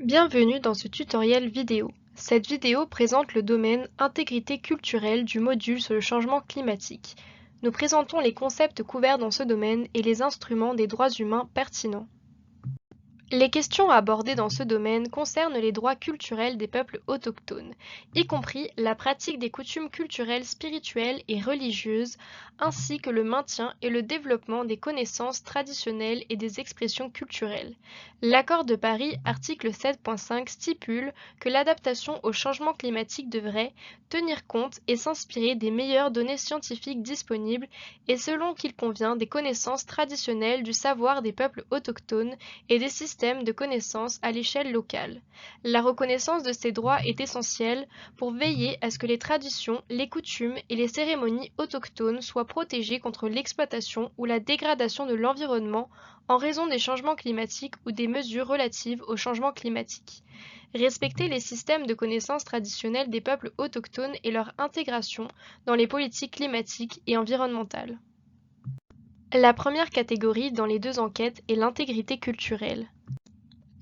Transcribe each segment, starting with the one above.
Bienvenue dans ce tutoriel vidéo. Cette vidéo présente le domaine intégrité culturelle du module sur le changement climatique. Nous présentons les concepts couverts dans ce domaine et les instruments des droits humains pertinents. Les questions abordées dans ce domaine concernent les droits culturels des peuples autochtones, y compris la pratique des coutumes culturelles, spirituelles et religieuses, ainsi que le maintien et le développement des connaissances traditionnelles et des expressions culturelles. L'accord de Paris, article 7.5, stipule que l'adaptation au changement climatique devrait tenir compte et s'inspirer des meilleures données scientifiques disponibles et selon qu'il convient des connaissances traditionnelles du savoir des peuples autochtones et des systèmes de connaissances à l'échelle locale. La reconnaissance de ces droits est essentielle pour veiller à ce que les traditions, les coutumes et les cérémonies autochtones soient protégées contre l'exploitation ou la dégradation de l'environnement en raison des changements climatiques ou des mesures relatives au changement climatique. Respecter les systèmes de connaissances traditionnels des peuples autochtones et leur intégration dans les politiques climatiques et environnementales. La première catégorie dans les deux enquêtes est l'intégrité culturelle.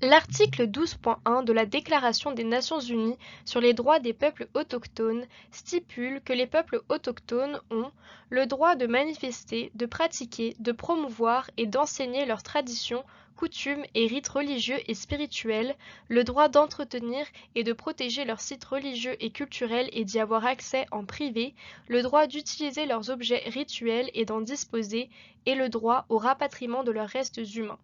L'article 12.1 de la Déclaration des Nations Unies sur les droits des peuples autochtones stipule que les peuples autochtones ont le droit de manifester, de pratiquer, de promouvoir et d'enseigner leurs traditions, coutumes et rites religieux et spirituels, le droit d'entretenir et de protéger leurs sites religieux et culturels et d'y avoir accès en privé, le droit d'utiliser leurs objets rituels et d'en disposer, et le droit au rapatriement de leurs restes humains.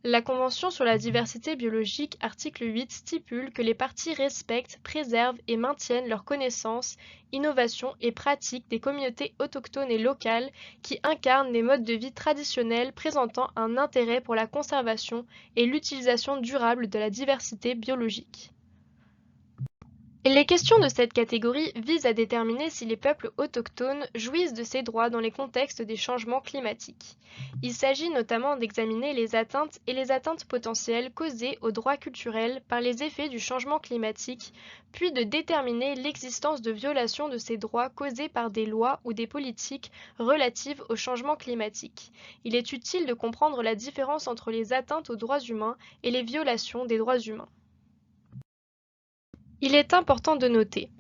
La Convention sur la diversité biologique, article 8, stipule que les parties respectent, préservent et maintiennent leurs connaissances, innovations et pratiques des communautés autochtones et locales qui incarnent des modes de vie traditionnels présentant un intérêt pour la conservation et l'utilisation durable de la diversité biologique. Les questions de cette catégorie visent à déterminer si les peuples autochtones jouissent de ces droits dans les contextes des changements climatiques. Il s'agit notamment d'examiner les atteintes et les atteintes potentielles causées aux droits culturels par les effets du changement climatique, puis de déterminer l'existence de violations de ces droits causées par des lois ou des politiques relatives au changement climatique. Il est utile de comprendre la différence entre les atteintes aux droits humains et les violations des droits humains. Il est important de noter,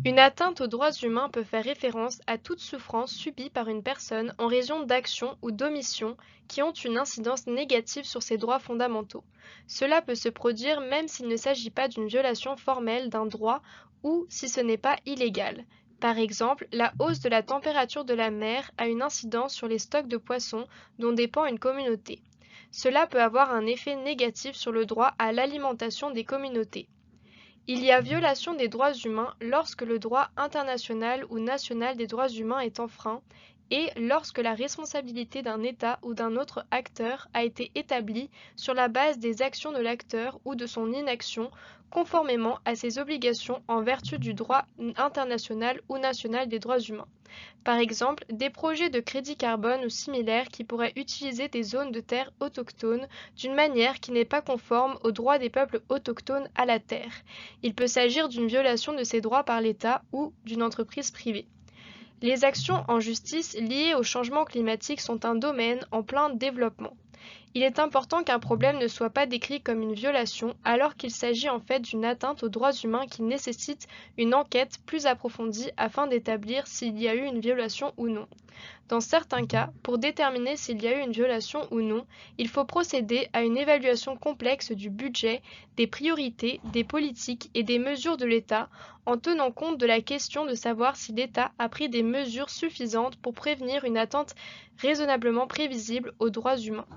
une atteinte aux droits humains peut faire référence à toute souffrance subie par une personne en raison d'actions ou d'omissions qui ont une incidence négative sur ses droits fondamentaux. Cela peut se produire même s'il ne s'agit pas d'une violation formelle d'un droit ou si ce n'est pas illégal. Par exemple, la hausse de la température de la mer a une incidence sur les stocks de poissons dont dépend une communauté. Cela peut avoir un effet négatif sur le droit à l'alimentation des communautés. Il y a violation des droits humains lorsque le droit international ou national des droits humains est enfreint et lorsque la responsabilité d'un État ou d'un autre acteur a été établie sur la base des actions de l'acteur ou de son inaction conformément à ses obligations en vertu du droit international ou national des droits humains. Par exemple, des projets de crédit carbone ou similaires qui pourraient utiliser des zones de terre autochtones d'une manière qui n'est pas conforme aux droits des peuples autochtones à la terre. Il peut s'agir d'une violation de ces droits par l'État ou d'une entreprise privée. Les actions en justice liées au changement climatique sont un domaine en plein développement. Il est important qu'un problème ne soit pas décrit comme une violation alors qu'il s'agit en fait d'une atteinte aux droits humains qui nécessite une enquête plus approfondie afin d'établir s'il y a eu une violation ou non. Dans certains cas, pour déterminer s'il y a eu une violation ou non, il faut procéder à une évaluation complexe du budget, des priorités, des politiques et des mesures de l'État en tenant compte de la question de savoir si l'État a pris des mesures suffisantes pour prévenir une atteinte raisonnablement prévisible aux droits humains.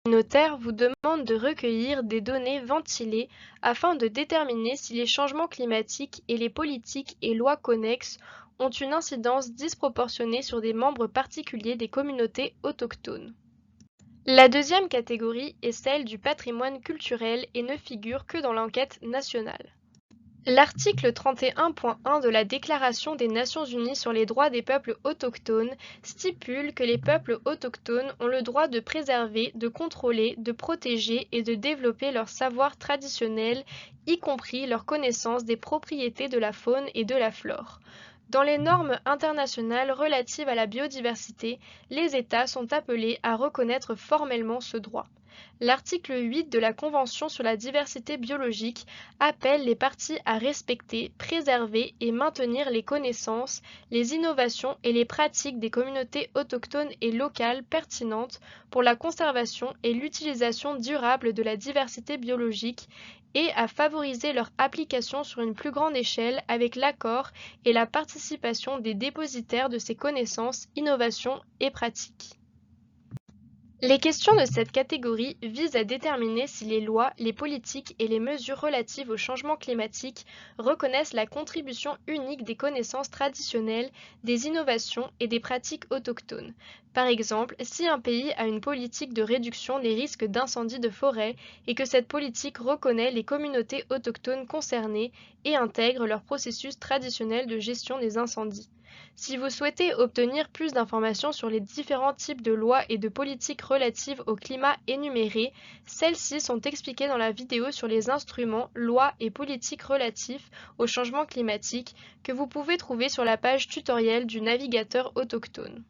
Le notaire vous demande de recueillir des données ventilées afin de déterminer si les changements climatiques et les politiques et lois connexes ont une incidence disproportionnée sur des membres particuliers des communautés autochtones. La deuxième catégorie est celle du patrimoine culturel et ne figure que dans l'enquête nationale. L'article 31.1 de la Déclaration des Nations Unies sur les droits des peuples autochtones stipule que les peuples autochtones ont le droit de préserver, de contrôler, de protéger et de développer leur savoir traditionnel, y compris leur connaissance des propriétés de la faune et de la flore. Dans les normes internationales relatives à la biodiversité, les États sont appelés à reconnaître formellement ce droit. L'article 8 de la Convention sur la diversité biologique appelle les parties à respecter, préserver et maintenir les connaissances, les innovations et les pratiques des communautés autochtones et locales pertinentes pour la conservation et l'utilisation durable de la diversité biologique et à favoriser leur application sur une plus grande échelle avec l'accord et la participation des dépositaires de ces connaissances, innovations et pratiques. Les questions de cette catégorie visent à déterminer si les lois, les politiques et les mesures relatives au changement climatique reconnaissent la contribution unique des connaissances traditionnelles, des innovations et des pratiques autochtones. Par exemple, si un pays a une politique de réduction des risques d'incendie de forêt et que cette politique reconnaît les communautés autochtones concernées et intègre leur processus traditionnel de gestion des incendies. Si vous souhaitez obtenir plus d'informations sur les différents types de lois et de politiques relatives au climat énumérées, celles-ci sont expliquées dans la vidéo sur les instruments, lois et politiques relatifs au changement climatique que vous pouvez trouver sur la page tutoriel du navigateur autochtone.